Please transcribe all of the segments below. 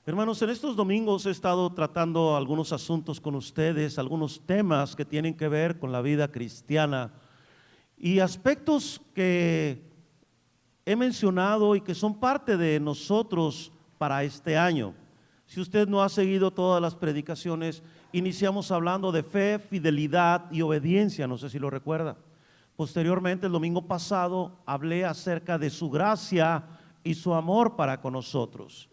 Hermanos, en estos domingos he estado tratando algunos asuntos con ustedes, algunos temas que tienen que ver con la vida cristiana y aspectos que he mencionado y que son parte de nosotros para este año. Si usted no ha seguido todas las predicaciones, iniciamos hablando de fe, fidelidad y obediencia, no sé si lo recuerda. Posteriormente, el domingo pasado, hablé acerca de su gracia y su amor para con nosotros.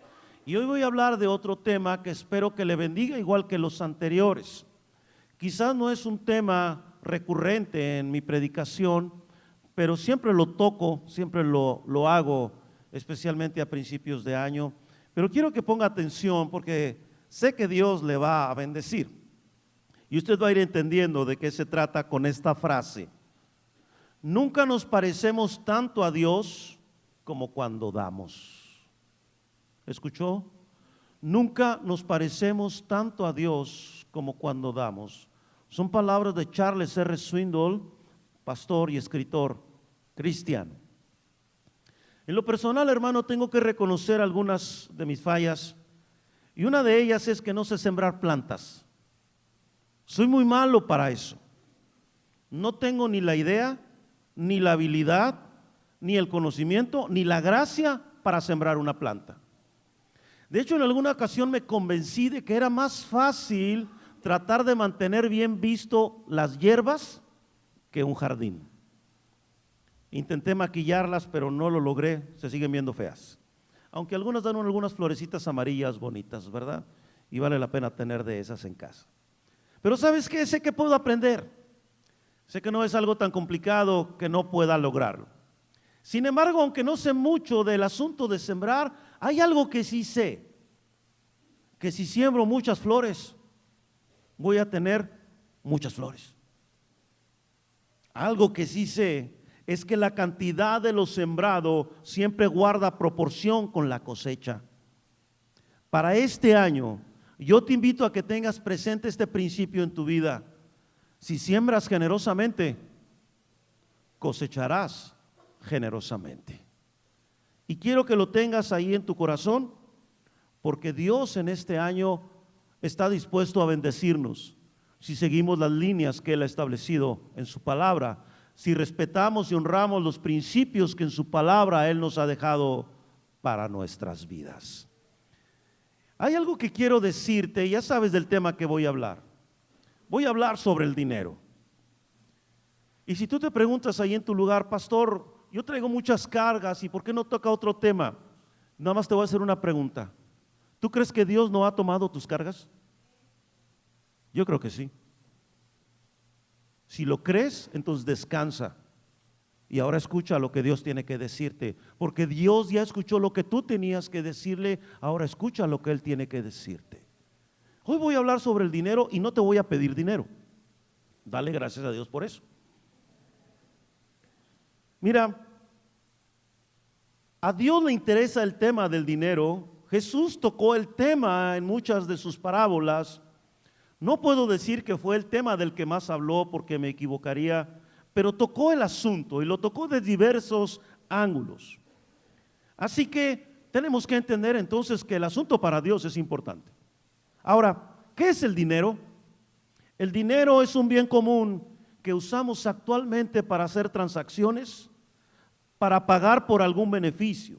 Y hoy voy a hablar de otro tema que espero que le bendiga igual que los anteriores. Quizás no es un tema recurrente en mi predicación, pero siempre lo toco, siempre lo hago, especialmente a principios de año. Pero quiero que ponga atención porque sé que Dios le va a bendecir. Y usted va a ir entendiendo de qué se trata con esta frase. Nunca nos parecemos tanto a Dios como cuando damos. ¿Escuchó? Nunca nos parecemos tanto a Dios como cuando damos. Son palabras de Charles R. Swindoll, pastor y escritor cristiano. En lo personal, hermano, tengo que reconocer algunas de mis fallas, y una de ellas es que no sé sembrar plantas. Soy muy malo para eso. No tengo ni la idea, ni la habilidad, ni el conocimiento, ni la gracia para sembrar una planta. De hecho, en alguna ocasión me convencí de que era más fácil tratar de mantener bien visto las hierbas que un jardín. Intenté maquillarlas, pero no lo logré, se siguen viendo feas. Aunque algunas dan algunas florecitas amarillas bonitas, ¿verdad? Y vale la pena tener de esas en casa. Pero ¿sabes qué? Sé que puedo aprender. Sé que no es algo tan complicado que no pueda lograrlo. Sin embargo, aunque no sé mucho del asunto de sembrar, hay algo que sí sé, que si siembro muchas flores, voy a tener muchas flores. Algo que sí sé es que la cantidad de lo sembrado siempre guarda proporción con la cosecha. Para este año, yo te invito a que tengas presente este principio en tu vida. Si siembras generosamente, cosecharás generosamente. Y quiero que lo tengas ahí en tu corazón, porque Dios en este año está dispuesto a bendecirnos si seguimos las líneas que Él ha establecido en su palabra, si respetamos y honramos los principios que en su palabra Él nos ha dejado para nuestras vidas. Hay algo que quiero decirte, ya sabes del tema que voy a hablar. Voy a hablar sobre el dinero. Y si tú te preguntas ahí en tu lugar, pastor, yo traigo muchas cargas y ¿por qué no toca otro tema? Nada más te voy a hacer una pregunta. ¿Tú crees que Dios no ha tomado tus cargas? Yo creo que sí. Si lo crees, entonces descansa. Y ahora escucha lo que Dios tiene que decirte, porque Dios ya escuchó lo que tú tenías que decirle, ahora escucha lo que Él tiene que decirte. Hoy voy a hablar sobre el dinero y no te voy a pedir dinero. Dale gracias a Dios por eso. Mira, a Dios le interesa el tema del dinero. Jesús tocó el tema en muchas de sus parábolas. No puedo decir que fue el tema del que más habló porque me equivocaría, pero tocó el asunto y lo tocó de diversos ángulos. Así que tenemos que entender entonces que el asunto para Dios es importante. Ahora, ¿qué es el dinero? El dinero es un bien común que usamos actualmente para hacer transacciones, para pagar por algún beneficio.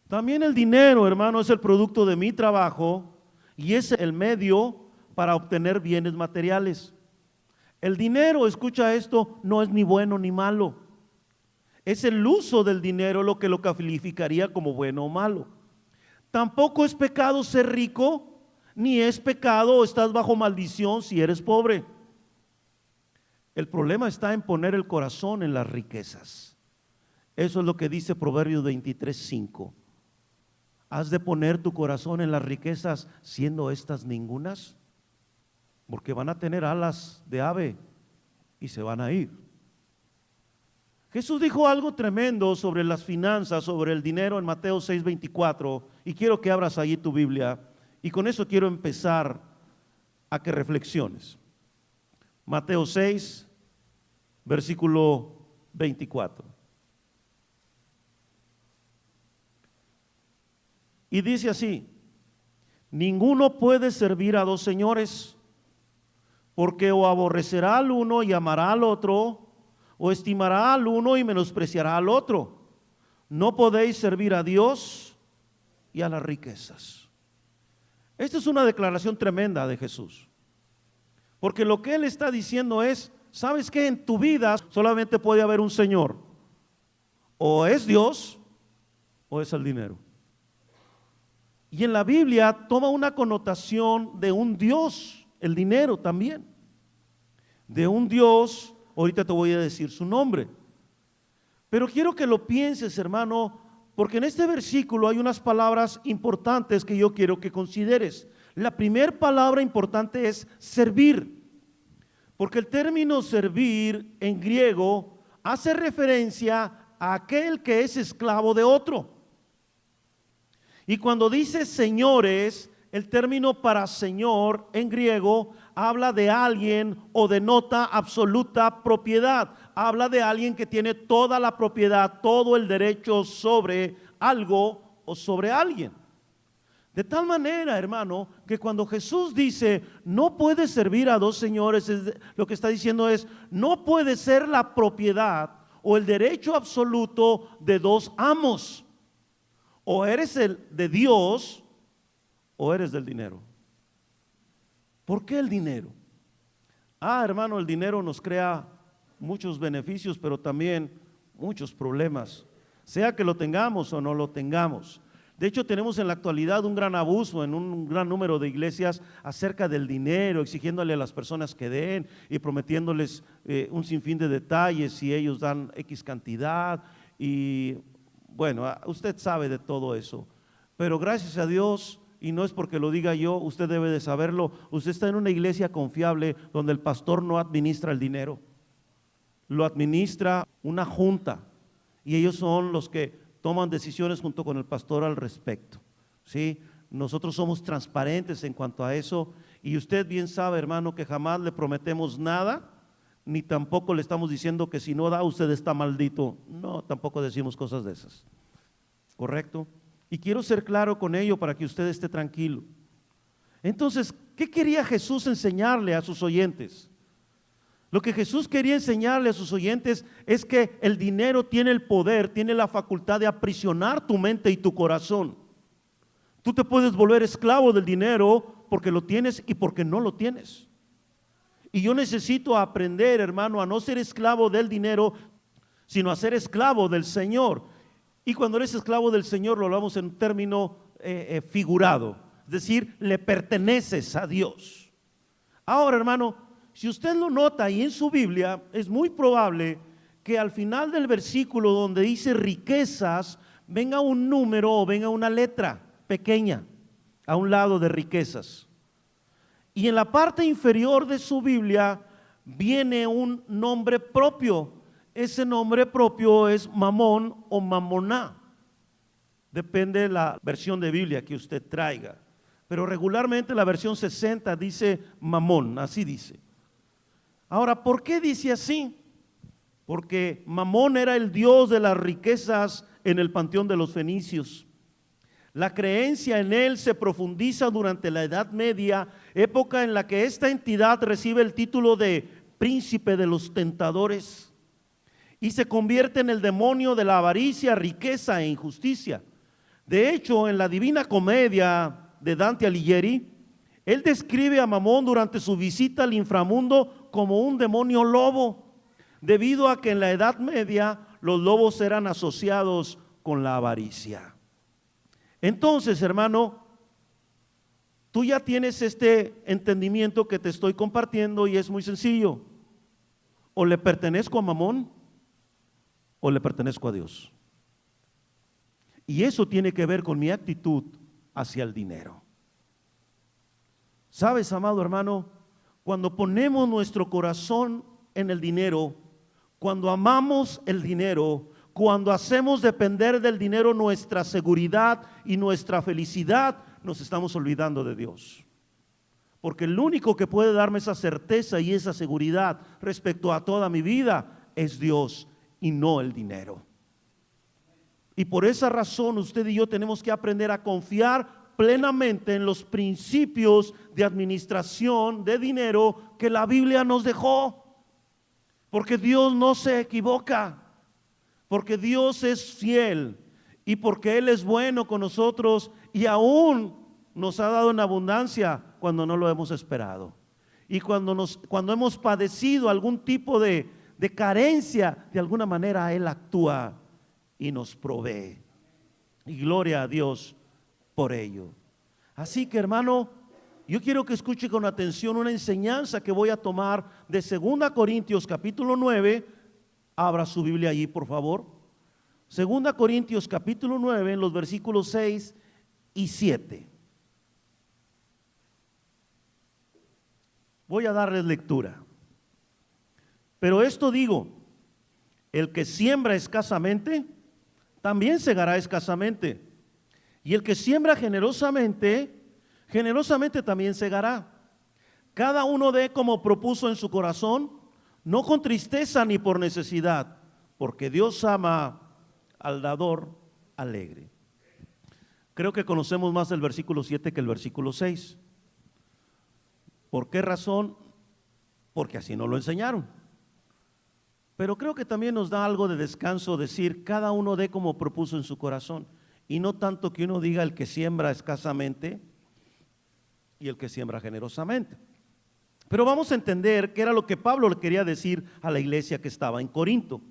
También el dinero, hermano, es el producto de mi trabajo y es el medio para obtener bienes materiales. El dinero, escucha esto, no es ni bueno ni malo. Es el uso del dinero lo que lo calificaría como bueno o malo. Tampoco es pecado ser rico, ni es pecado o estás bajo maldición si eres pobre. El problema está en poner el corazón en las riquezas. Eso es lo que dice Proverbios 23:5. ¿Has de poner tu corazón en las riquezas siendo estas ningunas? Porque van a tener alas de ave y se van a ir. Jesús dijo algo tremendo sobre las finanzas, sobre el dinero en Mateo 6:24, y quiero que abras ahí tu Biblia, y con eso quiero empezar a que reflexiones. Mateo 6, versículo 24. Y dice así: Ninguno puede servir a dos señores, porque o aborrecerá al uno y amará al otro, o estimará al uno y menospreciará al otro. No podéis servir a Dios y a las riquezas. Esta es una declaración tremenda de Jesús, porque lo que Él está diciendo es, ¿sabes qué? En tu vida solamente puede haber un Señor, o es Dios o es el dinero. Y en la Biblia toma una connotación de un Dios, el dinero también, de un Dios, ahorita te voy a decir su nombre, pero quiero que lo pienses, hermano, porque en este versículo hay unas palabras importantes que yo quiero que consideres. La primera palabra importante es servir, porque el término servir en griego hace referencia a aquel que es esclavo de otro. Y cuando dice señores, el término para señor en griego habla de alguien o denota absoluta propiedad. Habla de alguien que tiene toda la propiedad, todo el derecho sobre algo o sobre alguien. De tal manera, hermano, que cuando Jesús dice no puede servir a dos señores, lo que está diciendo es no puede ser la propiedad o el derecho absoluto de dos amos. O eres el de Dios o eres del dinero. ¿Por qué el dinero? Hermano, el dinero nos crea muchos beneficios, pero también muchos problemas, sea que lo tengamos o no lo tengamos. De hecho, tenemos en la actualidad un gran abuso en un gran número de iglesias acerca del dinero, exigiéndole a las personas que den y prometiéndoles un sinfín de detalles si ellos dan X cantidad. Y bueno, usted sabe de todo eso, pero gracias a Dios, y no es porque lo diga yo, usted debe de saberlo, usted está en una iglesia confiable donde el pastor no administra el dinero, lo administra una junta, y ellos son los que toman decisiones junto con el pastor al respecto, ¿sí? Nosotros somos transparentes en cuanto a eso, y usted bien sabe, hermano, que jamás le prometemos nada, ni tampoco le estamos diciendo que si no da usted está maldito. No, tampoco decimos cosas de esas, ¿correcto? Y quiero ser claro con ello para que usted esté tranquilo. Entonces, ¿qué quería Jesús enseñarle a sus oyentes? Lo que Jesús quería enseñarle a sus oyentes es que el dinero tiene el poder, tiene la facultad de aprisionar tu mente y tu corazón. Tú te puedes volver esclavo del dinero porque lo tienes y porque no lo tienes. Y yo necesito aprender, hermano, a no ser esclavo del dinero, sino a ser esclavo del Señor. Y cuando eres esclavo del Señor, lo hablamos en un término figurado, es decir, le perteneces a Dios. Ahora, hermano, si usted lo nota ahí en su Biblia, es muy probable que al final del versículo donde dice riquezas, venga un número o venga una letra pequeña a un lado de riquezas. Y en la parte inferior de su Biblia viene un nombre propio. Ese nombre propio es Mamón o Mamoná. Depende de la versión de Biblia que usted traiga. Pero regularmente la versión 60 dice Mamón, así dice. Ahora, ¿por qué dice así? Porque Mamón era el dios de las riquezas en el panteón de los fenicios. La creencia en él se profundiza durante la Edad Media, época en la que esta entidad recibe el título de príncipe de los tentadores y se convierte en el demonio de la avaricia, riqueza e injusticia. De hecho, en la Divina Comedia de Dante Alighieri, él describe a Mamón durante su visita al inframundo como un demonio lobo, debido a que en la Edad Media los lobos eran asociados con la avaricia. Entonces, hermano, tú ya tienes este entendimiento que te estoy compartiendo y es muy sencillo. O le pertenezco a Mamón o le pertenezco a Dios. Y eso tiene que ver con mi actitud hacia el dinero. ¿Sabes, amado hermano? Cuando ponemos nuestro corazón en el dinero, cuando amamos el dinero, cuando hacemos depender del dinero nuestra seguridad y nuestra felicidad, nos estamos olvidando de Dios. Porque el único que puede darme esa certeza y esa seguridad respecto a toda mi vida es Dios y no el dinero. Y por esa razón usted y yo tenemos que aprender a confiar plenamente en los principios de administración de dinero que la Biblia nos dejó. Porque Dios no se equivoca, porque Dios es fiel y porque Él es bueno con nosotros y aún nos ha dado en abundancia cuando no lo hemos esperado. Y cuando hemos padecido algún tipo de carencia, de alguna manera Él actúa y nos provee. Y gloria a Dios por ello. Así que, hermano, yo quiero que escuche con atención una enseñanza que voy a tomar de 2 Corintios capítulo 9. Abra su Biblia allí, por favor. 2 Corintios capítulo 9, en los versículos 6 y 7. Voy a darles lectura. Pero esto digo, el que siembra escasamente, también segará escasamente. Y el que siembra generosamente, generosamente también segará. Cada uno dé como propuso en su corazón, no con tristeza ni por necesidad, porque Dios ama al dador alegre. Creo que conocemos más el versículo 7 que el versículo 6. ¿Por qué razón? Porque así nos lo enseñaron. Pero creo que también nos da algo de descanso decir, cada uno dé como propuso en su corazón, y no tanto que uno diga el que siembra escasamente y el que siembra generosamente. Pero vamos a entender qué era lo que Pablo le quería decir a la iglesia que estaba en Corinto.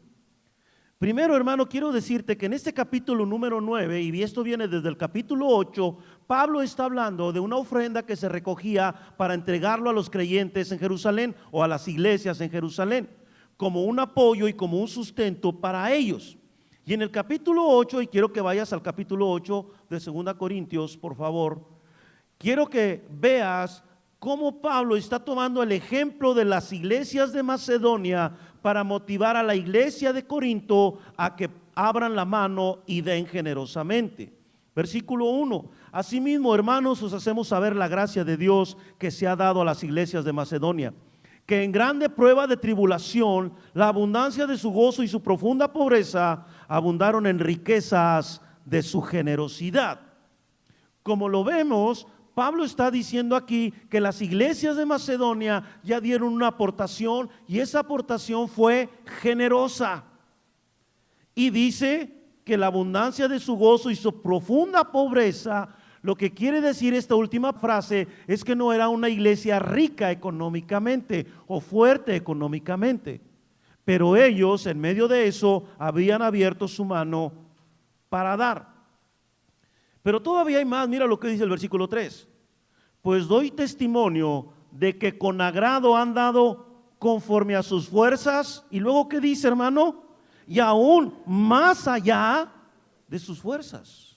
Primero, hermano, quiero decirte que en este capítulo número 9, y esto viene desde el capítulo 8, Pablo está hablando de una ofrenda que se recogía para entregarlo a los creyentes en Jerusalén o a las iglesias en Jerusalén, como un apoyo y como un sustento para ellos. Y en el capítulo 8, y quiero que vayas al capítulo 8 de 2 Corintios, por favor, quiero que veas cómo Pablo está tomando el ejemplo de las iglesias de Macedonia para motivar a la iglesia de Corinto a que abran la mano y den generosamente. Versículo 1: asimismo, hermanos, os hacemos saber la gracia de Dios que se ha dado a las iglesias de Macedonia, que en grande prueba de tribulación, la abundancia de su gozo y su profunda pobreza abundaron en riquezas de su generosidad. Como lo vemos, Pablo está diciendo aquí que las iglesias de Macedonia ya dieron una aportación y esa aportación fue generosa. Y dice que la abundancia de su gozo y su profunda pobreza, lo que quiere decir esta última frase es que no era una iglesia rica económicamente o fuerte económicamente, pero ellos en medio de eso habían abierto su mano para dar. Pero todavía hay más, mira lo que dice el versículo 3. Pues doy testimonio de que con agrado han dado conforme a sus fuerzas. Y luego, ¿qué dice, hermano? Y aún más allá de sus fuerzas.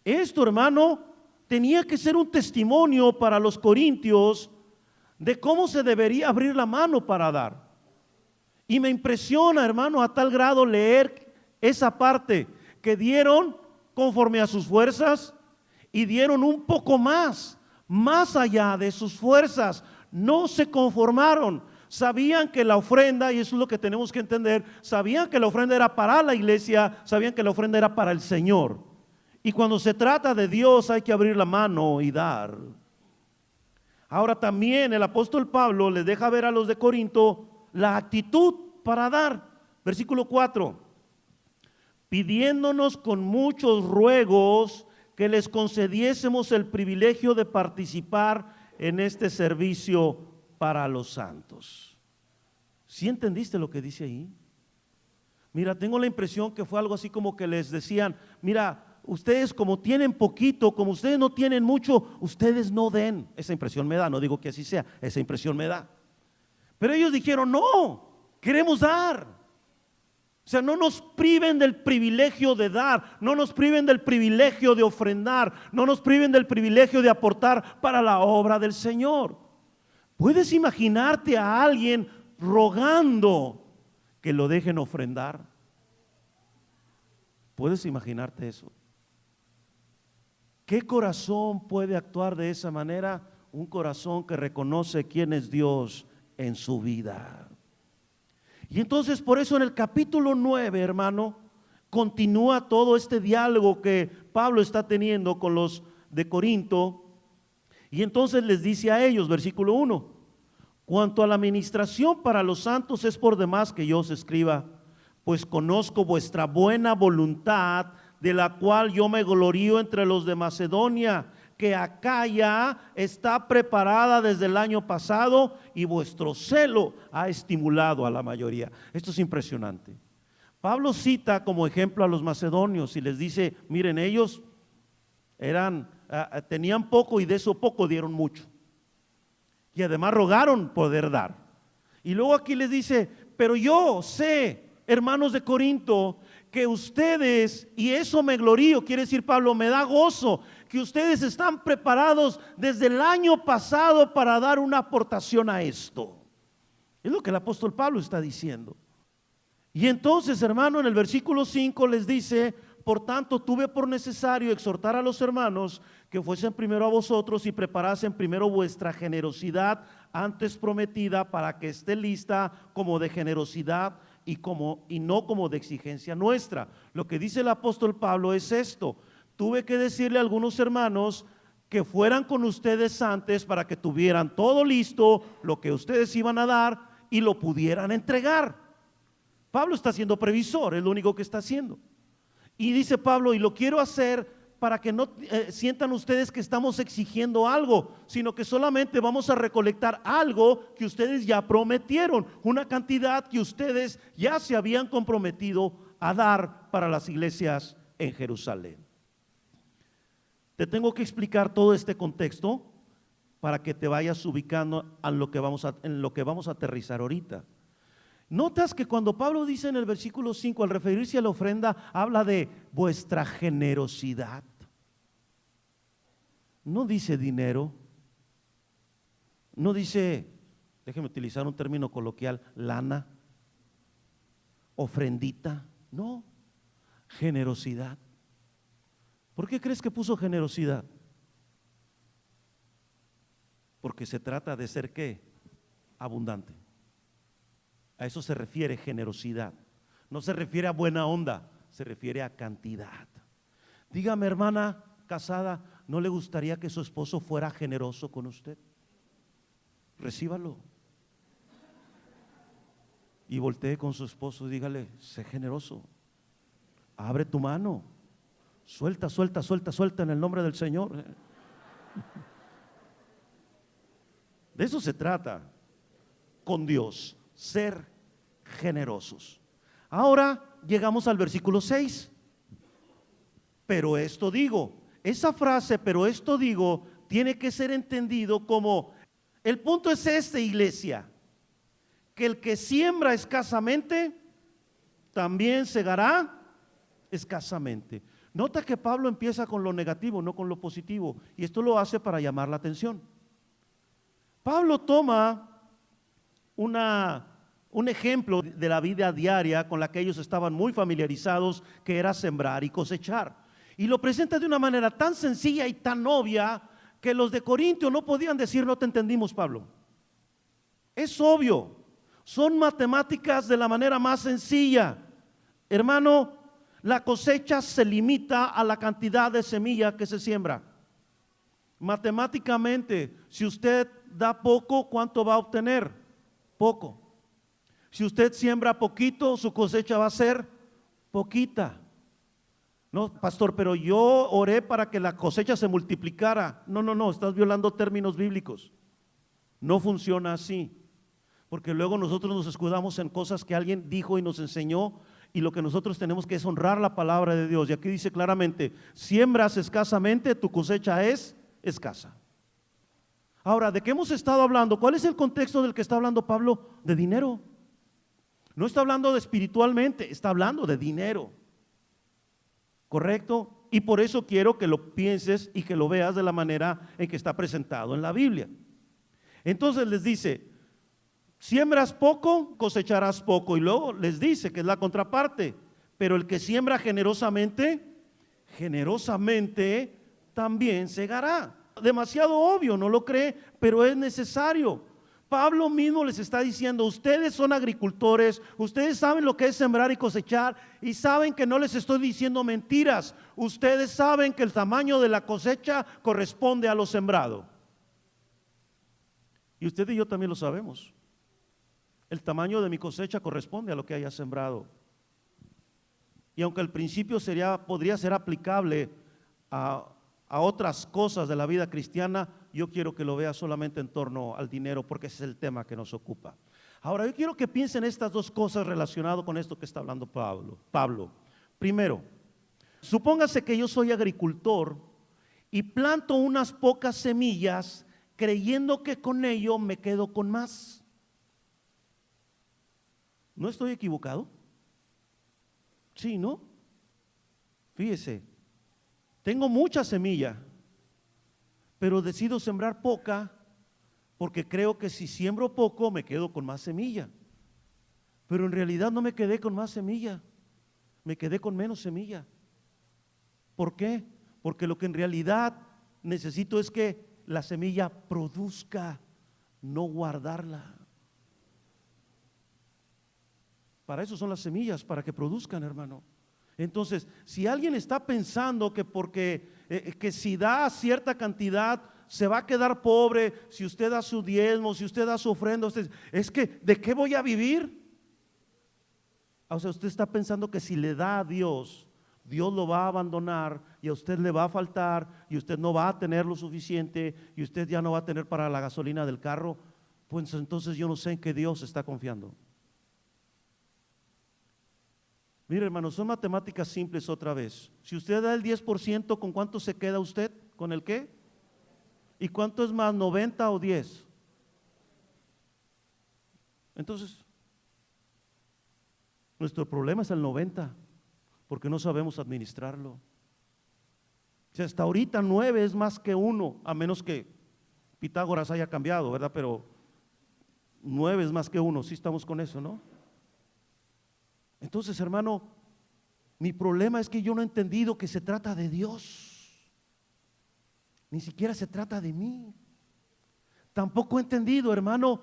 Esto, hermano, tenía que ser un testimonio para los corintios de cómo se debería abrir la mano para dar. Y me impresiona, hermano, a tal grado leer esa parte, que dieron conforme a sus fuerzas y dieron un poco más allá de sus fuerzas. No se conformaron. Sabían que la ofrenda, y eso es lo que tenemos que entender, sabían que la ofrenda era para la iglesia, sabían que la ofrenda era para el Señor. Y cuando se trata de Dios hay que abrir la mano y dar. Ahora también el apóstol Pablo les deja ver a los de Corinto la actitud para dar. Versículo 4: pidiéndonos con muchos ruegos que les concediésemos el privilegio de participar en este servicio para los santos. ¿Sí entendiste lo que dice ahí? Mira, tengo la impresión que fue algo así como que les decían, mira, ustedes como tienen poquito, como ustedes no tienen mucho, ustedes no den. Esa impresión me da, no digo que así sea, esa impresión me da. Pero ellos dijeron, no, queremos dar. O sea, no nos priven del privilegio de dar, no nos priven del privilegio de ofrendar, no nos priven del privilegio de aportar para la obra del Señor. ¿Puedes imaginarte a alguien rogando que lo dejen ofrendar? ¿Puedes imaginarte eso? ¿Qué corazón puede actuar de esa manera? Un corazón que reconoce quién es Dios en su vida. Y entonces por eso en el capítulo 9, hermano, continúa todo este diálogo que Pablo está teniendo con los de Corinto, y entonces les dice a ellos, versículo 1, cuanto a la administración para los santos es por demás que yo os escriba, pues conozco vuestra buena voluntad, de la cual yo me glorío entre los de Macedonia, que Acaya está preparada desde el año pasado y vuestro celo ha estimulado a la mayoría. Esto es impresionante. Pablo cita como ejemplo a los macedonios y les dice, miren, ellos tenían poco y de eso poco dieron mucho. Y además rogaron poder dar. Y luego aquí les dice, pero yo sé, hermanos de Corinto, que ustedes, y eso me glorío, quiere decir Pablo, me da gozo, que ustedes están preparados desde el año pasado para dar una aportación a esto. Es lo que el apóstol Pablo está diciendo. Y entonces, hermano, en el versículo 5 les dice, por tanto tuve por necesario exhortar a los hermanos que fuesen primero a vosotros y preparasen primero vuestra generosidad antes prometida, para que esté lista como de generosidad y no como de exigencia nuestra. Lo que dice el apóstol Pablo es esto: tuve que decirle a algunos hermanos que fueran con ustedes antes para que tuvieran todo listo, lo que ustedes iban a dar y lo pudieran entregar. Pablo está siendo previsor, es lo único que está haciendo. Y dice Pablo, y lo quiero hacer para que no sientan ustedes que estamos exigiendo algo, sino que solamente vamos a recolectar algo que ustedes ya prometieron, una cantidad que ustedes ya se habían comprometido a dar para las iglesias en Jerusalén. Te tengo que explicar todo este contexto para que te vayas ubicando en lo que vamos a aterrizar ahorita. Notas que cuando Pablo dice en el versículo 5, al referirse a la ofrenda, habla de vuestra generosidad. No dice dinero, no dice, déjeme utilizar un término coloquial, lana, ofrendita. No, generosidad. ¿Por qué crees que puso generosidad? Porque se trata de ser ¿qué? Abundante. A eso se refiere generosidad. No se refiere a buena onda, se refiere a cantidad. Dígame, hermana casada, ¿no le gustaría que su esposo fuera generoso con usted? Recíbalo. Y voltee con su esposo y dígale, sé generoso. Abre tu mano. Suelta, suelta, suelta, suelta en el nombre del Señor. De eso se trata con Dios. Ser generosos. Ahora llegamos al versículo 6. Pero esto digo, esa frase, pero esto digo, tiene que ser entendido como, el punto es este, iglesia, que el que siembra escasamente, también segará escasamente. Nota que Pablo empieza con lo negativo, no con lo positivo, y esto lo hace para llamar la atención. Pablo toma un ejemplo de la vida diaria con la que ellos estaban muy familiarizados, que era sembrar y cosechar, y lo presenta de una manera tan sencilla y tan obvia que los de Corintio no podían decir no te entendimos, Pablo. Es obvio, son matemáticas de la manera más sencilla. Hermano, la cosecha se limita a la cantidad de semilla que se siembra. Matemáticamente, si usted da poco, ¿cuánto va a obtener? Poco. Si usted siembra poquito, su cosecha va a ser poquita. No, pastor, pero yo oré para que la cosecha se multiplicara. No, estás violando términos bíblicos. No funciona así, porque luego nosotros nos escudamos en cosas que alguien dijo y nos enseñó, y lo que nosotros tenemos que es honrar la palabra de Dios. Y aquí dice claramente, siembras escasamente, tu cosecha es escasa. Ahora, ¿de qué hemos estado hablando? ¿Cuál es el contexto del que está hablando Pablo? De dinero. No está hablando de espiritualmente, está hablando de dinero. ¿Correcto? Y por eso quiero que lo pienses y que lo veas de la manera en que está presentado en la Biblia. Entonces les dice, siembras poco, cosecharás poco. Y luego les dice que es la contraparte, pero el que siembra generosamente, generosamente también segará. Demasiado obvio, ¿no lo cree? Pero es necesario, Pablo mismo les está diciendo, ustedes son agricultores, ustedes saben lo que es sembrar y cosechar y saben que no les estoy diciendo mentiras. Ustedes saben que el tamaño de la cosecha corresponde a lo sembrado. Y usted y yo también lo sabemos. El tamaño de mi cosecha corresponde a lo que haya sembrado. Y aunque al principio podría ser aplicable a otras cosas de la vida cristiana, yo quiero que lo vea solamente en torno al dinero, porque ese es el tema que nos ocupa. Ahora, yo quiero que piensen estas dos cosas relacionadas con esto que está hablando Pablo. Primero, supóngase que yo soy agricultor y planto unas pocas semillas creyendo que con ello me quedo con más. ¿No estoy equivocado? Sí, ¿no? Fíjese, tengo mucha semilla, pero decido sembrar poca porque creo que si siembro poco me quedo con más semilla. Pero en realidad no me quedé con más semilla, me quedé con menos semilla. ¿Por qué? Porque lo que en realidad necesito es que la semilla produzca, no guardarla. Para eso son las semillas, para que produzcan, hermano. Entonces, si alguien está pensando que porque que si da cierta cantidad se va a quedar pobre, si usted da su diezmo, si usted da su ofrenda, es que ¿de qué voy a vivir? O sea, usted está pensando que si le da a Dios, Dios lo va a abandonar y a usted le va a faltar y usted no va a tener lo suficiente y usted ya no va a tener para la gasolina del carro. Pues entonces yo no sé en qué Dios está confiando. Mire, hermano, son matemáticas simples otra vez. Si usted da el 10%, ¿con cuánto se queda usted? ¿Con el qué? ¿Y cuánto es más, 90 o 10? Entonces, nuestro problema es el 90, porque no sabemos administrarlo. O sea, hasta ahorita 9 es más que 1, a menos que Pitágoras haya cambiado, ¿verdad? Pero 9 es más que 1, sí estamos con eso, ¿no? Entonces, hermano, mi problema es que yo no he entendido que se trata de Dios. Ni siquiera se trata de mí. Tampoco he entendido, hermano,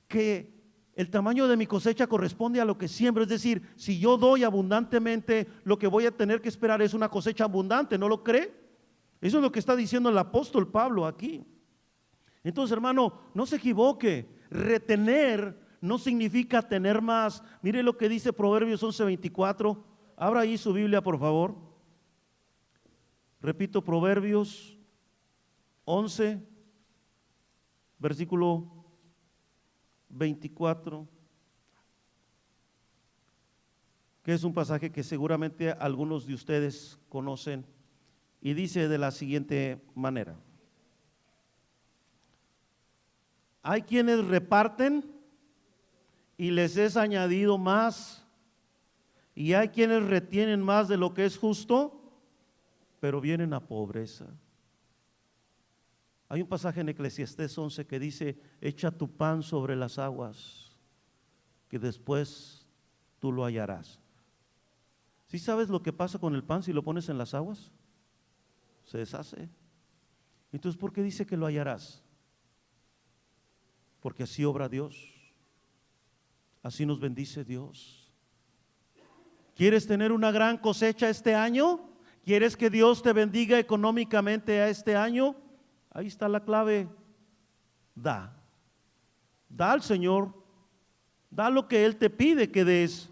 que el tamaño de mi cosecha corresponde a lo que siembro. Es decir, si yo doy abundantemente, lo que voy a tener que esperar es una cosecha abundante, ¿no lo cree? Eso es lo que está diciendo el apóstol Pablo aquí. Entonces, hermano, no se equivoque. Retener no significa tener más. Mire lo que dice Proverbios 11:24. Abra ahí su Biblia, por favor. Repito, Proverbios 11, versículo 24, que es un pasaje que seguramente algunos de ustedes conocen, y dice de la siguiente manera: hay quienes reparten y les es añadido más, y hay quienes retienen más de lo que es justo, pero vienen a pobreza. Hay un pasaje en Eclesiastés 11 que dice: echa tu pan sobre las aguas, que después tú lo hallarás. ¿Sí sabes lo que pasa con el pan si lo pones en las aguas? Se deshace. Entonces, ¿por qué dice que lo hallarás? Porque así obra Dios, así nos bendice Dios. ¿Quieres tener una gran cosecha este año? ¿Quieres que Dios te bendiga económicamente a este año? Ahí está la clave. Da al Señor, da lo que Él te pide que des.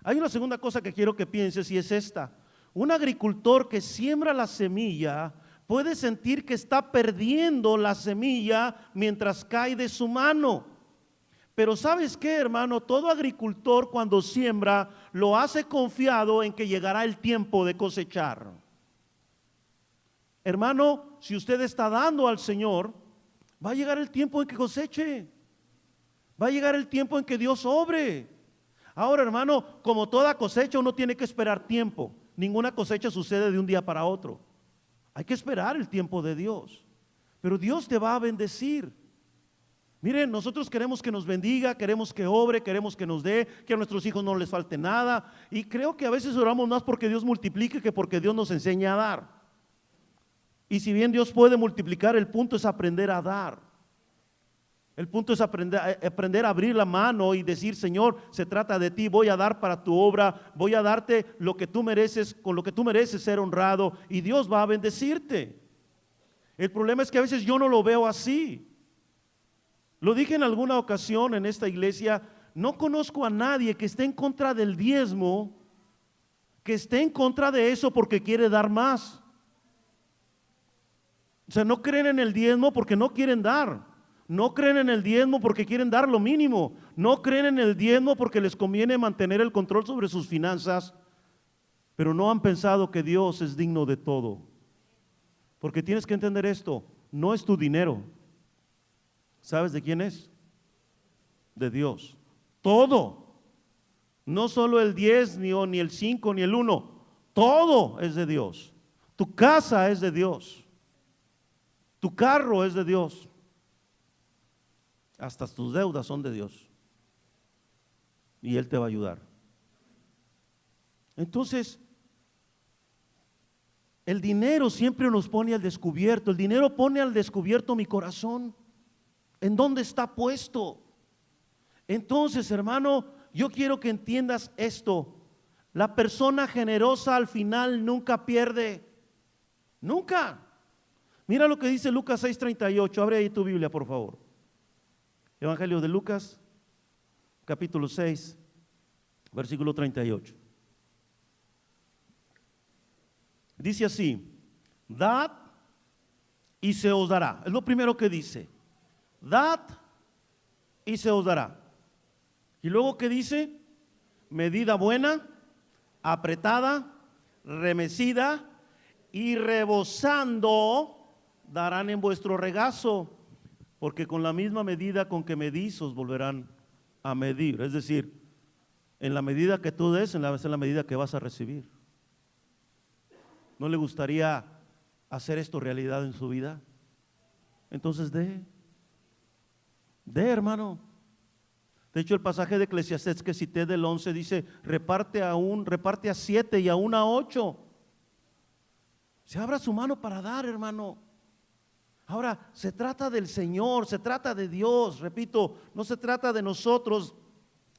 Hay una segunda cosa que quiero que pienses, y es esta: un agricultor que siembra la semilla puede sentir que está perdiendo la semilla mientras cae de su mano. Pero ¿sabes qué, hermano? Todo agricultor cuando siembra lo hace confiado en que llegará el tiempo de cosechar. Hermano, si usted está dando al Señor, va a llegar el tiempo en que coseche. Va a llegar el tiempo en que Dios obre. Ahora, hermano, como toda cosecha, uno tiene que esperar tiempo. Ninguna cosecha sucede de un día para otro. Hay que esperar el tiempo de Dios. Pero Dios te va a bendecir. Miren, nosotros queremos que nos bendiga, queremos que obre, queremos que nos dé, que a nuestros hijos no les falte nada. Y creo que a veces oramos más porque Dios multiplique que porque Dios nos enseñe a dar. Y si bien Dios puede multiplicar, el punto es aprender a dar. El punto es aprender a abrir la mano y decir: Señor, se trata de ti, voy a dar para tu obra, voy a darte lo que tú mereces, con lo que tú mereces ser honrado, y Dios va a bendecirte. El problema es que a veces yo no lo veo así. Lo dije en alguna ocasión en esta iglesia: no conozco a nadie que esté en contra del diezmo, que esté en contra de eso porque quiere dar más. O sea, no creen en el diezmo porque no quieren dar. No creen en el diezmo porque quieren dar lo mínimo. No creen en el diezmo porque les conviene mantener el control sobre sus finanzas. Pero no han pensado que Dios es digno de todo. Porque tienes que entender esto: no es tu dinero. ¿Sabes de quién es? De Dios. Todo. No solo el 10, ni el 5, ni el 1. Todo es de Dios. Tu casa es de Dios. Tu carro es de Dios. Hasta tus deudas son de Dios. Y Él te va a ayudar. Entonces, el dinero siempre nos pone al descubierto. El dinero pone al descubierto mi corazón. ¿En dónde está puesto? Entonces, hermano, yo quiero que entiendas esto: la persona generosa al final nunca pierde. Nunca. Mira lo que dice Lucas 6:38. Abre ahí tu Biblia, por favor. Evangelio de Lucas, capítulo 6, versículo 38. Dice así: dad y se os dará. Es lo primero que dice. Dad y se os dará. Y luego, ¿qué dice? Medida buena, apretada, remecida y rebosando darán en vuestro regazo, porque con la misma medida con que medís os volverán a medir. Es decir, en la medida que tú des, es la medida que vas a recibir. ¿No le gustaría hacer esto realidad en su vida? Entonces dé, hermano. De hecho, el pasaje de Eclesiastés que cité del 11 dice: reparte a 7 y aún a 8. Se abra su mano para dar, hermano. Ahora, se trata del Señor, se trata de Dios. Repito, no se trata de nosotros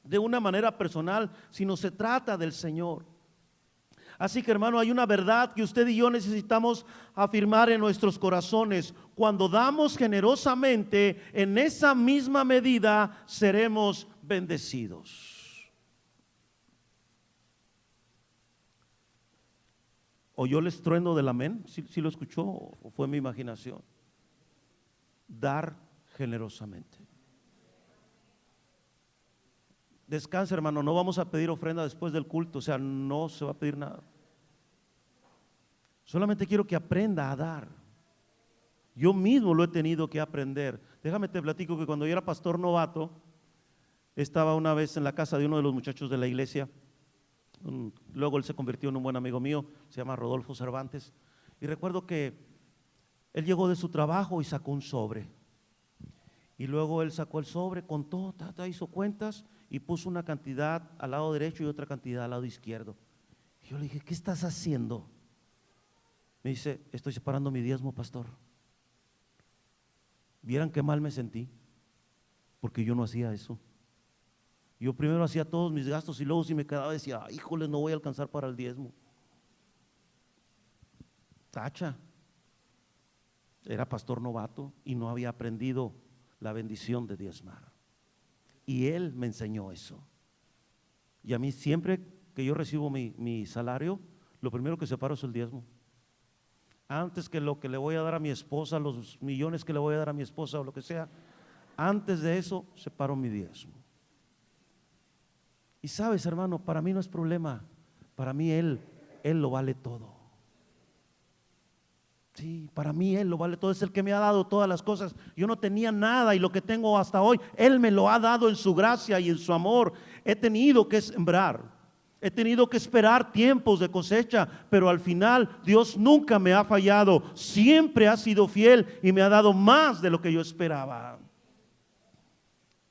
de una manera personal, sino se trata del Señor. Así que, hermano, hay una verdad que usted y yo necesitamos afirmar en nuestros corazones: cuando damos generosamente, en esa misma medida seremos bendecidos. ¿Oyó el estruendo del amén? ¿Sí lo escuchó o fue mi imaginación? Dar generosamente. Descansa, hermano, no vamos a pedir ofrenda después del culto, o sea, no se va a pedir nada. Solamente quiero que aprenda a dar. Yo mismo lo he tenido que aprender. Déjame te platico que cuando yo era pastor novato, estaba una vez en la casa de uno de los muchachos de la iglesia. Luego él se convirtió en un buen amigo mío, se llama Rodolfo Cervantes. Y recuerdo que él llegó de su trabajo y sacó un sobre. Y luego él sacó el sobre, contó, hizo cuentas y puso una cantidad al lado derecho y otra cantidad al lado izquierdo. Y yo le dije: ¿qué estás haciendo? Me dice: estoy separando mi diezmo, pastor. Vieran qué mal me sentí, porque yo no hacía eso. Yo primero hacía todos mis gastos y luego si me quedaba decía: híjole, no voy a alcanzar para el diezmo. Tacha. Era pastor novato y no había aprendido la bendición de diezmar. Y él me enseñó eso. Y a mí siempre que yo recibo mi salario, lo primero que separo es el diezmo. Antes que lo que le voy a dar a mi esposa, los millones que le voy a dar a mi esposa o lo que sea, antes de eso separo mi diezmo. Y sabes, hermano, para mí no es problema. Para mí Él lo vale todo. Sí, para mí Él lo vale todo. Es el que me ha dado todas las cosas. Yo no tenía nada y lo que tengo hasta hoy, Él me lo ha dado en su gracia y en su amor. He tenido que sembrar, he tenido que esperar tiempos de cosecha, pero al final Dios nunca me ha fallado. Siempre ha sido fiel y me ha dado más de lo que yo esperaba.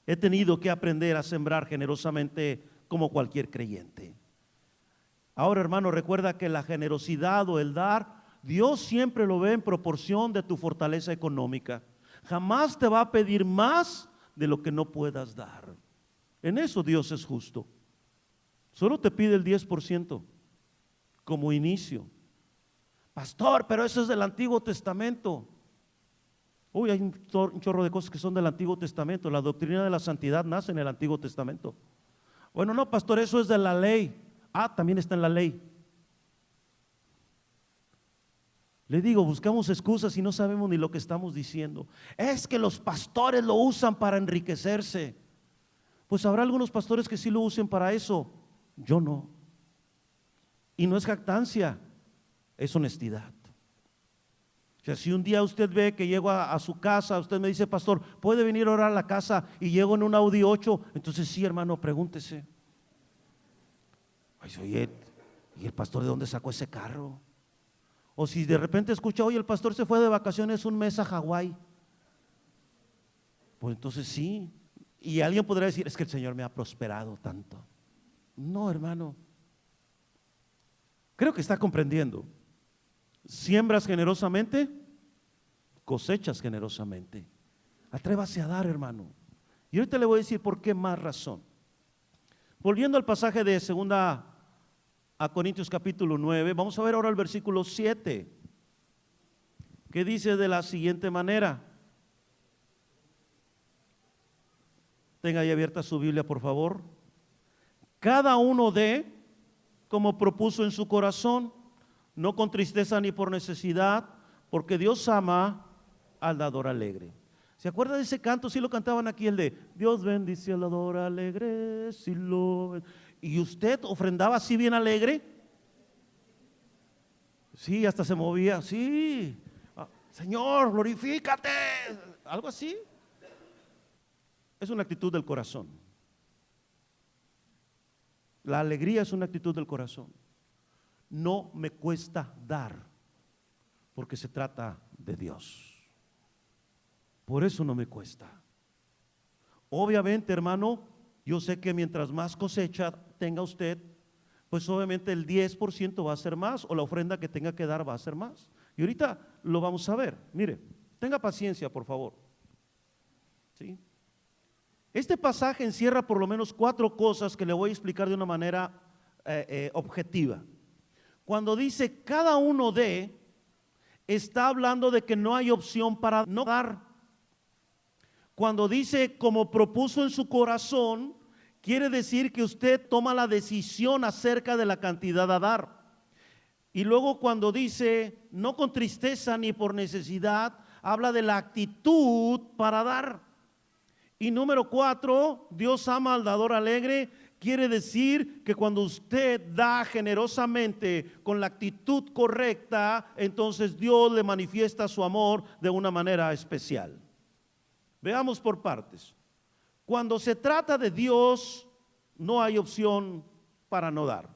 He tenido que aprender a sembrar generosamente como cualquier creyente. Ahora, hermano, recuerda que la generosidad o el dar, Dios siempre lo ve en proporción de tu fortaleza económica. Jamás te va a pedir más de lo que no puedas dar. En eso Dios es justo. Solo te pide el 10% como inicio. Pastor, pero eso es del Antiguo Testamento. Uy, hay un chorro de cosas que son del Antiguo Testamento. La doctrina de la santidad nace en el Antiguo Testamento. Bueno, no, pastor, eso es de la ley. También está en la ley. Le digo, buscamos excusas y no sabemos ni lo que estamos diciendo. Es que los pastores lo usan para enriquecerse. Pues habrá algunos pastores que sí lo usen para eso. Yo no. Y no es jactancia, es honestidad. O sea, si un día usted ve que llego a su casa, usted me dice, pastor, ¿puede venir a orar a la casa? Y llego en un Audi 8, entonces sí, hermano, pregúntese. Oye, ¿y el pastor de dónde sacó ese carro? O si de repente escucha, oye, el pastor se fue de vacaciones un mes a Hawái. Pues entonces sí. Y alguien podrá decir, es que el Señor me ha prosperado tanto. No, hermano. Creo que está comprendiendo. Siembras generosamente, cosechas generosamente. Atrévase a dar, hermano. Y ahorita le voy a decir por qué más razón. Volviendo al pasaje de 2 Corintios capítulo 9, vamos a ver ahora el versículo 7, que dice de la siguiente manera. Tenga ahí abierta su Biblia, por favor. Cada uno dé como propuso en su corazón, no con tristeza ni por necesidad, porque Dios ama al dador alegre. ¿Se acuerda de ese canto? Sí lo cantaban aquí, el de Dios bendice al dador alegre, si lo... ¿Y usted ofrendaba así bien alegre? Sí, hasta se movía, sí. Señor, glorifícate, algo así. Es una actitud del corazón. La alegría es una actitud del corazón. No me cuesta dar, porque se trata de Dios. Por eso no me cuesta. Obviamente, hermano, yo sé que mientras más cosecha tenga usted, pues obviamente el 10% va a ser más, o la ofrenda que tenga que dar va a ser más. Y ahorita lo vamos a ver. Mire, tenga paciencia, por favor. ¿Sí? Este pasaje encierra por lo menos 4 cosas que le voy a explicar de una manera objetiva. Cuando dice cada uno dé, está hablando de que no hay opción para no dar. Cuando dice como propuso en su corazón, quiere decir que usted toma la decisión acerca de la cantidad a dar. Y luego cuando dice no con tristeza ni por necesidad, habla de la actitud para dar. Y número 4, Dios ama al dador alegre, quiere decir que cuando usted da generosamente con la actitud correcta, entonces Dios le manifiesta su amor de una manera especial. Veamos por partes. Cuando se trata de Dios, no hay opción para no dar.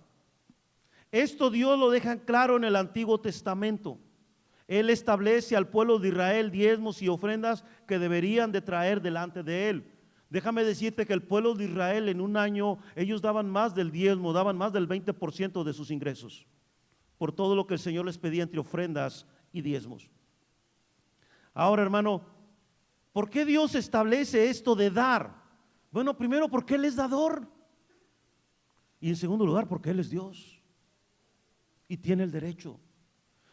Esto Dios lo deja claro en el Antiguo Testamento. Él establece al pueblo de Israel diezmos y ofrendas que deberían de traer delante de Él. Déjame decirte que el pueblo de Israel en un año, ellos daban más del diezmo, daban más del 20% de sus ingresos, por todo lo que el Señor les pedía entre ofrendas y diezmos. Ahora, hermano, ¿por qué Dios establece esto de dar? Bueno, primero porque Él es dador. Y en segundo lugar porque Él es Dios y tiene el derecho.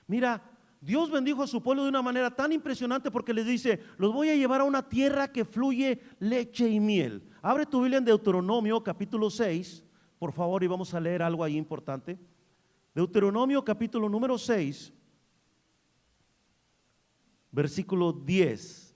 Mira, Dios bendijo a su pueblo de una manera tan impresionante porque les dice, los voy a llevar a una tierra que fluye leche y miel. Abre tu Biblia en Deuteronomio capítulo 6, por favor, y vamos a leer algo ahí importante. Deuteronomio capítulo número 6, versículo 10.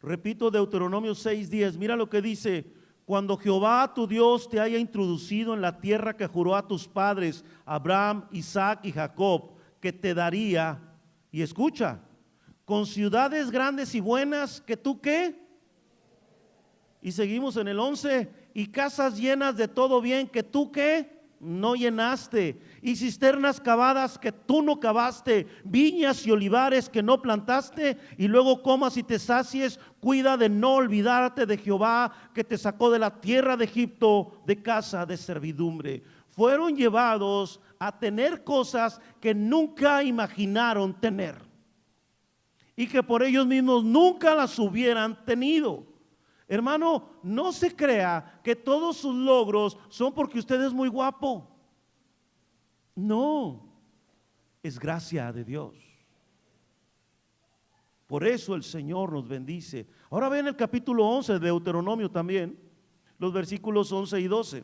Repito, Deuteronomio 6:10. Mira lo que dice: cuando Jehová tu Dios te haya introducido en la tierra que juró a tus padres, Abraham, Isaac y Jacob, que te daría, y escucha, con ciudades grandes y buenas, que tú qué, y seguimos en el 11, y casas llenas de todo bien, que tú qué, no llenaste, y cisternas cavadas que tú no cavaste, viñas y olivares que no plantaste, y luego comas y te sacies. Cuida de no olvidarte de Jehová, que te sacó de la tierra de Egipto, de casa de servidumbre. Fueron llevados a tener cosas que nunca imaginaron tener y que por ellos mismos nunca las hubieran tenido. Hermano, no se crea que todos sus logros son porque usted es muy guapo. No, es gracia de Dios. Por eso el Señor nos bendice. Ahora ven el capítulo 11 de Deuteronomio también, los versículos 11 y 12.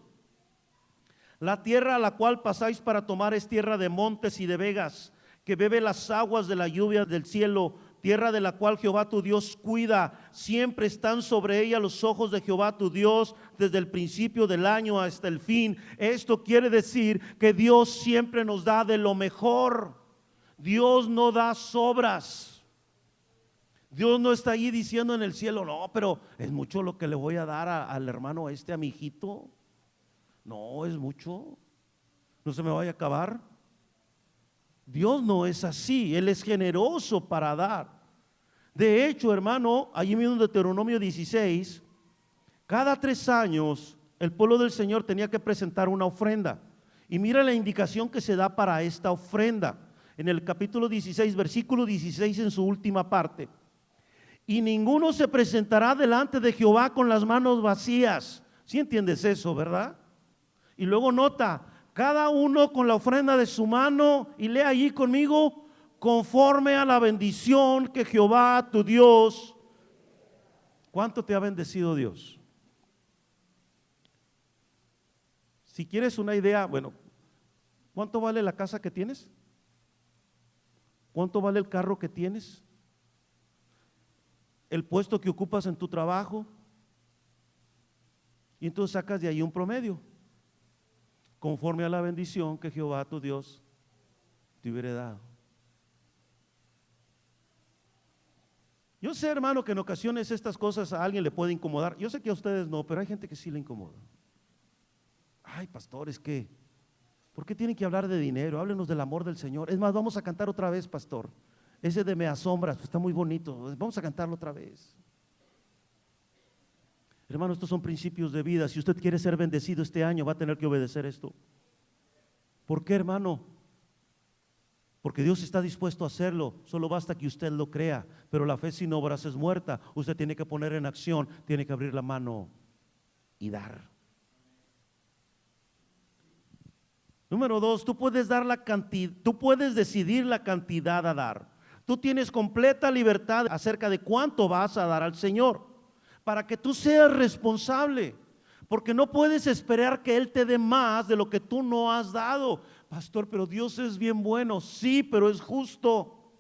La tierra a la cual pasáis para tomar es tierra de montes y de vegas, que bebe las aguas de la lluvia del cielo, tierra de la cual Jehová tu Dios cuida. Siempre están sobre ella los ojos de Jehová tu Dios, desde el principio del año hasta el fin. Esto quiere decir que Dios siempre nos da de lo mejor. Dios no da sobras. Dios no está ahí diciendo en el cielo, no, pero es mucho lo que le voy a dar al hermano a mi hijito. No, es mucho. No se me vaya a acabar. Dios no es así. Él es generoso para dar. De hecho, hermano, allí mismo en Deuteronomio 16, cada 3 años el pueblo del Señor tenía que presentar una ofrenda. Y mira la indicación que se da para esta ofrenda. En el capítulo 16, versículo 16, en su última parte. Y ninguno se presentará delante de Jehová con las manos vacías. ¿Sí entiendes eso, verdad? Y luego nota, cada uno con la ofrenda de su mano, y lee allí conmigo, conforme a la bendición que Jehová tu Dios. ¿Cuánto te ha bendecido Dios? Si quieres una idea, bueno, ¿cuánto vale la casa que tienes? ¿Cuánto vale el carro que tienes? ¿El puesto que ocupas en tu trabajo? Y entonces sacas de ahí un promedio, conforme a la bendición que Jehová tu Dios te hubiera dado. Yo sé, hermano, que en ocasiones estas cosas a alguien le puede incomodar. Yo sé que a ustedes no, pero hay gente que sí le incomoda. Ay, pastor, es que, ¿por qué tienen que hablar de dinero? Háblenos del amor del Señor. Es más, vamos a cantar otra vez, pastor. Ese de Me Asombras, está muy bonito. Vamos a cantarlo otra vez. Hermano, estos son principios de vida. Si usted quiere ser bendecido este año, va a tener que obedecer esto. ¿Por qué, hermano? Porque Dios está dispuesto a hacerlo. Solo basta que usted lo crea. Pero la fe sin obras es muerta. Usted tiene que poner en acción, tiene que abrir la mano y dar. Número 2, tú puedes dar la cantidad, tú puedes decidir la cantidad a dar. Tú tienes completa libertad acerca de cuánto vas a dar al Señor, para que tú seas responsable, porque no puedes esperar que Él te dé más de lo que tú no has dado. Pastor, pero Dios es bien bueno. Sí, pero es justo,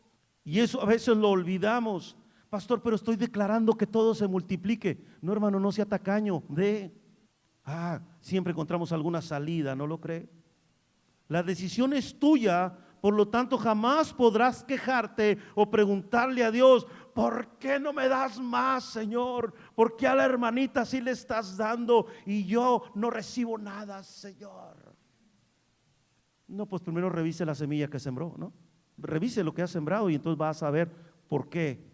y eso a veces lo olvidamos. Pastor, pero estoy declarando que todo se multiplique. No, hermano, no sea tacaño. Siempre encontramos alguna salida, ¿no lo cree? La decisión es tuya. Por lo tanto, jamás podrás quejarte o preguntarle a Dios, ¿por qué no me das más, Señor? ¿Por qué a la hermanita sí le estás dando y yo no recibo nada, Señor? No, pues primero revise la semilla que sembró, ¿no? Revise lo que ha sembrado y entonces vas a saber por qué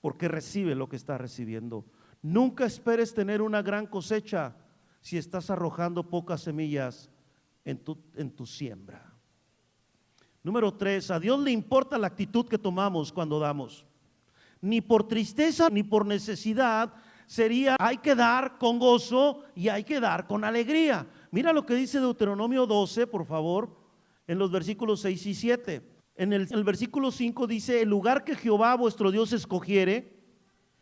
recibe lo que está recibiendo. Nunca esperes tener una gran cosecha si estás arrojando pocas semillas en tu siembra. Número 3, a Dios le importa la actitud que tomamos cuando damos. Ni por tristeza ni por necesidad sería, hay que dar con gozo y hay que dar con alegría. Mira lo que dice Deuteronomio 12, por favor, en los versículos 6 y 7. En el versículo 5 dice, el lugar que Jehová vuestro Dios escogiere.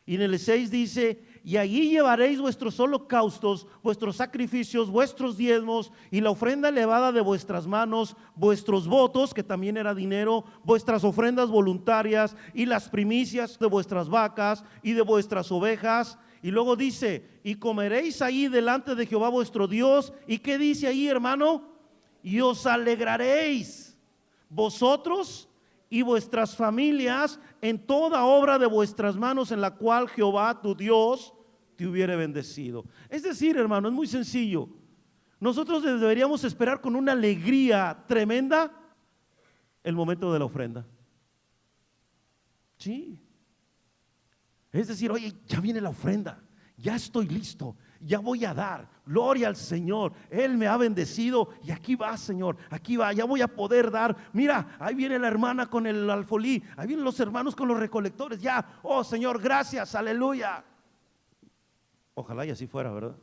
Y en el 6 dice, y allí llevaréis vuestros holocaustos, vuestros sacrificios, vuestros diezmos y la ofrenda elevada de vuestras manos, vuestros votos, que también era dinero, vuestras ofrendas voluntarias y las primicias de vuestras vacas y de vuestras ovejas. Y luego dice, y comeréis ahí delante de Jehová vuestro Dios. ¿Y qué dice ahí, hermano? Y os alegraréis vosotros y vuestras familias en toda obra de vuestras manos en la cual Jehová tu Dios te hubiere bendecido. Es decir, hermano, es muy sencillo. Nosotros deberíamos esperar con una alegría tremenda el momento de la ofrenda. Sí. Es decir, oye, ya viene la ofrenda, ya estoy listo, ya voy a dar, gloria al Señor, Él me ha bendecido y aquí va, Señor, aquí va, ya voy a poder dar. Mira, ahí viene la hermana con el alfolí, ahí vienen los hermanos con los recolectores, ya, oh Señor, gracias, aleluya. Ojalá y así fuera, ¿verdad?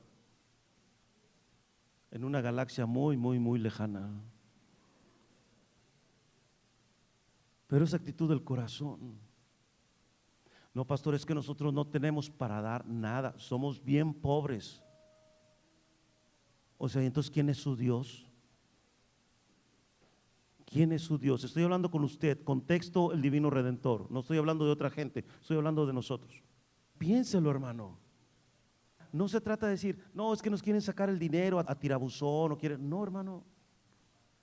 En una galaxia muy, muy, muy lejana. Pero esa actitud del corazón. No, pastor, es que nosotros no tenemos para dar nada, somos bien pobres. O sea, entonces, ¿quién es su Dios? ¿Quién es su Dios? Estoy hablando con usted, contexto el Divino Redentor. No estoy hablando de otra gente, estoy hablando de nosotros. Piénselo, hermano. No se trata de decir, no, es que nos quieren sacar el dinero a tirabuzón, no, hermano.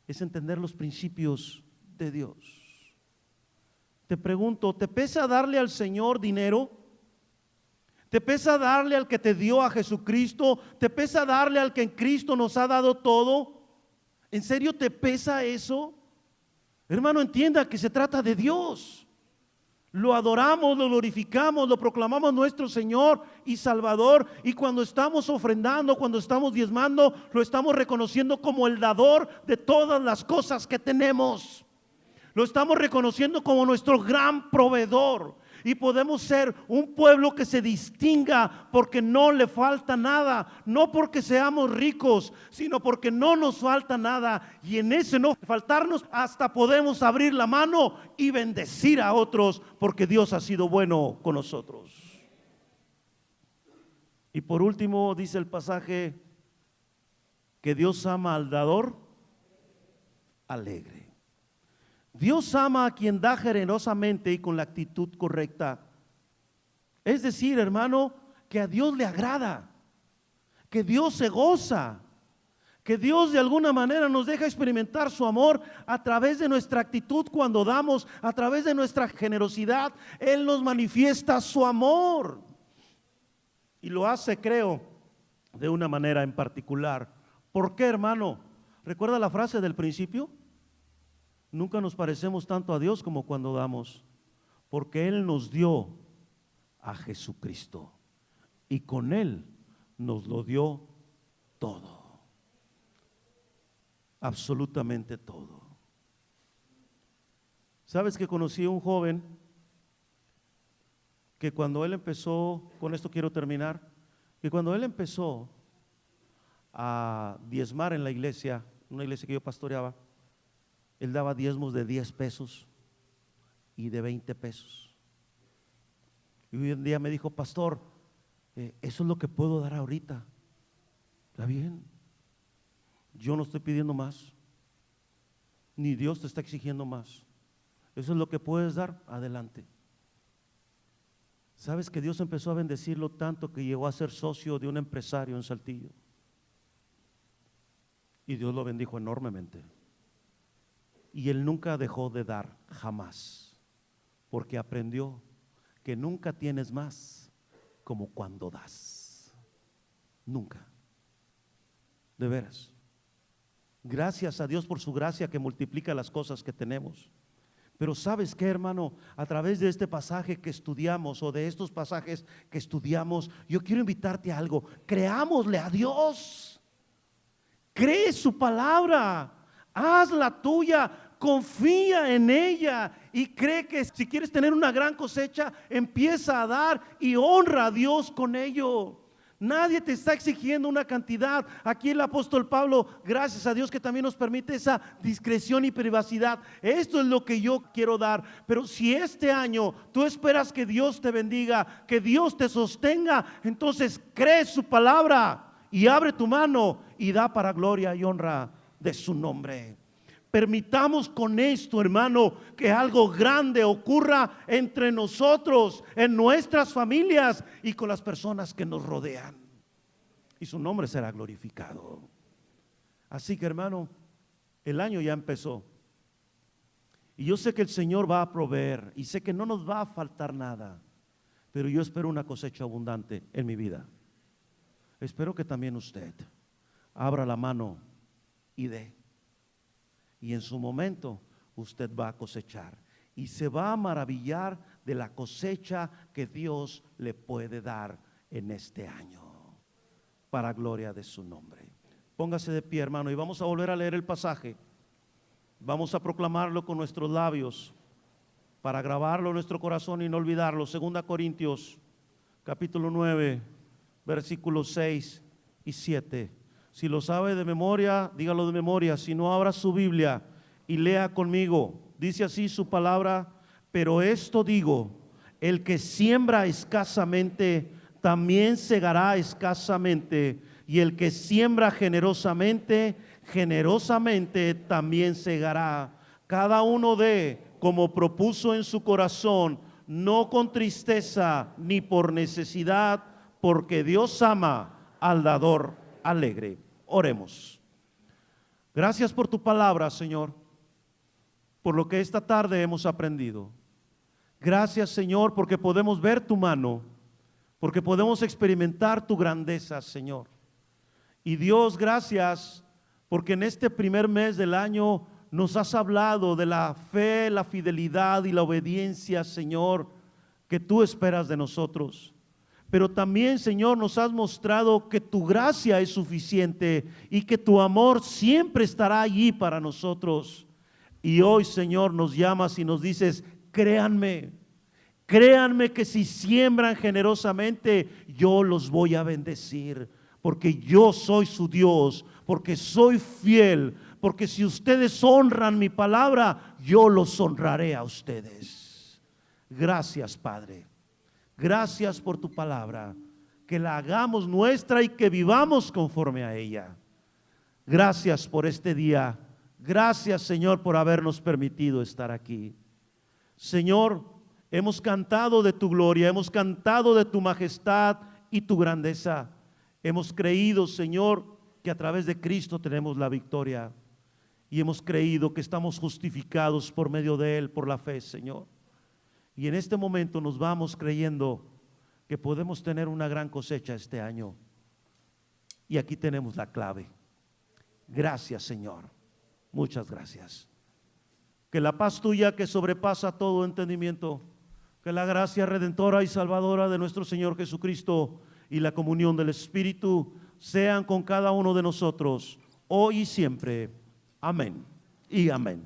Es entender los principios de Dios. Te pregunto, ¿te pesa darle al Señor dinero? ¿Te pesa darle al que te dio a Jesucristo? ¿Te pesa darle al que en Cristo nos ha dado todo? ¿En serio te pesa eso? Hermano, entienda que se trata de Dios. Lo adoramos, lo glorificamos, lo proclamamos nuestro Señor y Salvador. Y cuando estamos ofrendando, cuando estamos diezmando, lo estamos reconociendo como el dador de todas las cosas que tenemos. Lo estamos reconociendo como nuestro gran proveedor. Y podemos ser un pueblo que se distinga porque no le falta nada, no porque seamos ricos, sino porque no nos falta nada. Y en ese no faltarnos hasta podemos abrir la mano y bendecir a otros porque Dios ha sido bueno con nosotros. Y por último dice el pasaje que Dios ama al dador alegre. Dios ama a quien da generosamente y con la actitud correcta. Es decir, hermano, que a Dios le agrada, que Dios se goza, que Dios de alguna manera nos deja experimentar su amor a través de nuestra actitud cuando damos, a través de nuestra generosidad. Él nos manifiesta su amor y lo hace, creo, de una manera en particular. ¿Por qué, hermano? ¿Recuerda la frase del principio? Nunca nos parecemos tanto a Dios como cuando damos, porque Él nos dio a Jesucristo y con Él nos lo dio todo, absolutamente todo. ¿Sabes que conocí a un joven que cuando él empezó, con esto quiero terminar, que cuando él empezó a diezmar en la iglesia, una iglesia que yo pastoreaba, él daba diezmos de 10 pesos y de 20 pesos. Y un día me dijo, pastor, eso es lo que puedo dar ahorita. Está bien, yo no estoy pidiendo más, ni Dios te está exigiendo más. Eso es lo que puedes dar, adelante. ¿Sabes que Dios empezó a bendecirlo tanto que llegó a ser socio de un empresario en Saltillo? Y Dios lo bendijo enormemente. Y él nunca dejó de dar, jamás, porque aprendió que nunca tienes más como cuando das. Nunca. De veras. Gracias a Dios por su gracia que multiplica las cosas que tenemos. Pero ¿sabes qué, hermano? A través de este pasaje que estudiamos o de estos pasajes que estudiamos, yo quiero invitarte a algo. Creámosle a Dios. Cree su palabra. Hazla tuya, confía en ella y cree que si quieres tener una gran cosecha, empieza a dar y honra a Dios con ello. Nadie te está exigiendo una cantidad. Aquí el apóstol Pablo, gracias a Dios que también nos permite esa discreción y privacidad. Esto es lo que yo quiero dar. Pero si este año tú esperas que Dios te bendiga, que Dios te sostenga, entonces cree su palabra y abre tu mano y da para gloria y honra de su nombre. Permitamos con esto, hermano, que algo grande ocurra entre nosotros, en nuestras familias y con las personas que nos rodean. Y su nombre será glorificado. Así que, hermano, el año ya empezó. Y yo sé que el Señor va a proveer y sé que no nos va a faltar nada. Pero yo espero una cosecha abundante en mi vida. Espero que también usted abra la mano y dé. Y en su momento usted va a cosechar y se va a maravillar de la cosecha que Dios le puede dar en este año, para gloria de su nombre. Póngase de pie, hermano, y vamos a volver a leer el pasaje. Vamos a proclamarlo con nuestros labios para grabarlo en nuestro corazón y no olvidarlo. 2 Corintios capítulo 9, versículos 6 y 7. Si lo sabe de memoria, dígalo de memoria. Si no, abra su Biblia y lea conmigo. Dice así su palabra: pero esto digo, el que siembra escasamente, también segará escasamente, y el que siembra generosamente, generosamente también segará. Cada uno dé como propuso en su corazón, no con tristeza ni por necesidad, porque Dios ama al dador alegre. Oremos. Gracias por tu palabra, Señor, por lo que esta tarde hemos aprendido. Gracias, Señor, porque podemos ver tu mano, porque podemos experimentar tu grandeza, Señor. Y Dios, gracias, porque en este primer mes del año nos has hablado de la fe, la fidelidad y la obediencia, Señor, que tú esperas de nosotros. Pero también, Señor, nos has mostrado que tu gracia es suficiente y que tu amor siempre estará allí para nosotros. Y hoy, Señor, nos llamas y nos dices: créanme, créanme que si siembran generosamente, yo los voy a bendecir, porque yo soy su Dios, porque soy fiel, porque si ustedes honran mi palabra, yo los honraré a ustedes. Gracias, Padre. Gracias por tu palabra, que la hagamos nuestra y que vivamos conforme a ella. Gracias por este día. Gracias, Señor, por habernos permitido estar aquí. Señor, hemos cantado de tu gloria, hemos cantado de tu majestad y tu grandeza. Hemos creído, Señor, que a través de Cristo tenemos la victoria. Y hemos creído que estamos justificados por medio de Él, por la fe, Señor. Y en este momento nos vamos creyendo que podemos tener una gran cosecha este año. Y aquí tenemos la clave. Gracias, Señor. Muchas gracias. Que la paz tuya, que sobrepasa todo entendimiento, que la gracia redentora y salvadora de nuestro Señor Jesucristo y la comunión del Espíritu sean con cada uno de nosotros, hoy y siempre. Amén y amén.